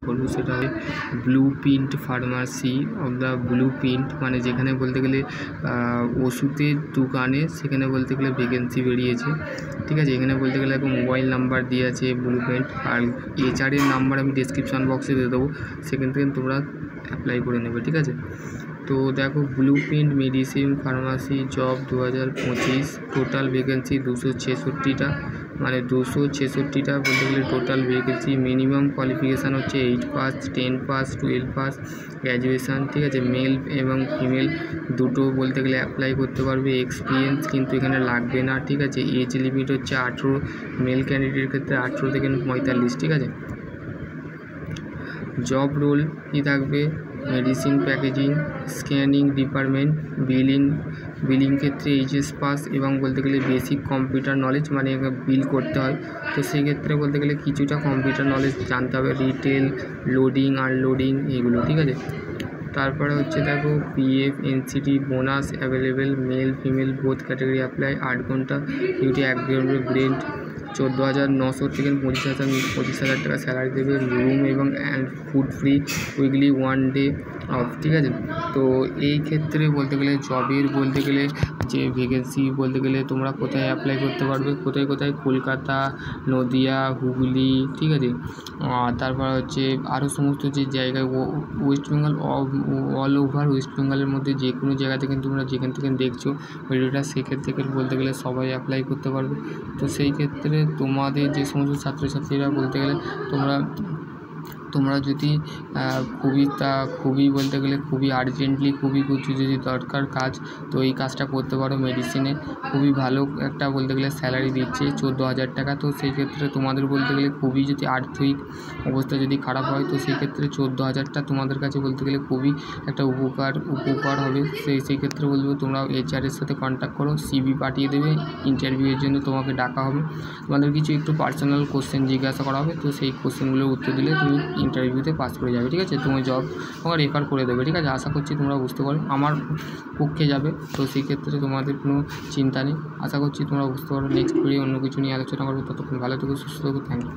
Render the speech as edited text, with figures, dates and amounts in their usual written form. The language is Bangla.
করবো সেটা হবে blue print pharmacy of the blue print, মানে যেখানে বলতে গেলে ওষুধের দোকানে সেখানে বলতে গেলে ভ্যাকেন্সি বেরিয়েছে। ঠিক আছে, এখানে বলতে গেলে এখন মোবাইল নাম্বার দিয়ে আছে ব্লু প্রিন্ট, আর HR-এর নাম্বার আমি ডেসক্রিপশন বক্সে দিয়ে দেবো, সেখান থেকে তোমরা অ্যাপ্লাই করে নেবে। ঠিক আছে, তো দেখো blue print medicine pharmacy job 2025, total vacancy 266টা, মানে 266টা বলতে গেলে টোটাল ভ্যাকেন্সি। মিনিমাম কোয়ালিফিকেশান হচ্ছে 8 পাস, 10 পাস, 12 পাস, গ্র্যাজুয়েশান। ঠিক আছে, মেল এবং ফিমেল দুটো বলতে গেলে অ্যাপ্লাই করতে পারবে। এক্সপিরিয়েন্স কিন্তু এখানে লাগবে না। ঠিক আছে, এজ লিমিট হচ্ছে 18, মেল ক্যান্ডিডেটের ক্ষেত্রে 18 থেকে 45। ঠিক আছে, জব রোল কী থাকবে, medicine packaging, scanning department, billing ক্ষেত্রে HS পাস এবং বলতে গেলে বেসিক কম্পিউটার নলেজ, মানে বিল করতে হয়, তো সেই ক্ষেত্রে বলতে গেলে কিছুটা কম্পিউটার নলেজ জানতে হবে, রিটেল, লোডিং আনলোডিং এগুলো। ঠিক আছে, তারপরে হচ্ছে দেখো PF NCT bonus available, male female both category apply. 8 ঘন্টা ডিউটি, 1 ঘন্টা ব্রেক, 14,900 থেকে 25,000 টাকা স্যালারি দেবে। রুম এবং food free, weekly 1 day of. ঠিক আছে, তো এই ক্ষেত্রে বলতে গেলে জবের বলতে গেলে যে ভ্যাকেন্সি বলতে গেলে তোমরা কোথায় অ্যাপ্লাই করতে পারবে, কোথায় কলকাতা, নদিয়া, হুগলি। ঠিক আছে, তারপর হচ্ছে আরও সমস্ত যে জায়গায় West Bengal, all over West বেঙ্গলের মধ্যে যে কোনো জায়গা থেকে তোমরা যেখান থেকে দেখছো ভিডিওটা, সেক্ষেত্রে বলতে গেলে সবাই অ্যাপ্লাই করতে পারবে। তো সেই ক্ষেত্রে তোমাদের যে সমস্ত ছাত্রছাত্রীরা বলতে গেলে তোমরা যদি খুবই বলতে গেলে খুবই আর্জেন্টলি খুবই কিছু যদি দরকার কাজ, তো এই কাজটা করতে পারো। মেডিসিনে খুবই ভালো একটা বলতে গেলে স্যালারি দিচ্ছে 14,000 টাকা। তো সেই ক্ষেত্রে তোমাদের বলতে গেলে খুবই যদি আর্থিক অবস্থা যদি খারাপ হয়, তো সেই ক্ষেত্রে 14,000টা তোমাদের কাছে বলতে গেলে খুবই একটা উপকার হবে। সেই ক্ষেত্রে বলবো তোমরা HR-এর সাথে কন্ট্যাক্ট করো, CV পাঠিয়ে দেবে, ইন্টারভিউয়ের জন্য তোমাকে ডাকা হবে, তোমাদের কিছু একটু পার্সোনাল কোশ্চেন জিজ্ঞাসা করা হবে, তো সেই কোশ্চেনগুলোর উত্তর দিলে তুমি ইন্টারভিউতে পাস করে যাবে। ঠিক আছে, তুমি জব তোমার রেফার করে দেবে। ঠিক আছে, আশা করছি তোমরা বুঝতে পারো, আমার পক্ষে যাবে, তো সেই ক্ষেত্রে তোমাদের কোনো চিন্তা নেই। আশা করছি তোমরা বুঝতে পারো। নেক্সট ভিডিও অন্য কিছু নিয়ে আলোচনা করবো, ততক্ষণ ভালো থেকো, সুস্থ থেকো। Thank you.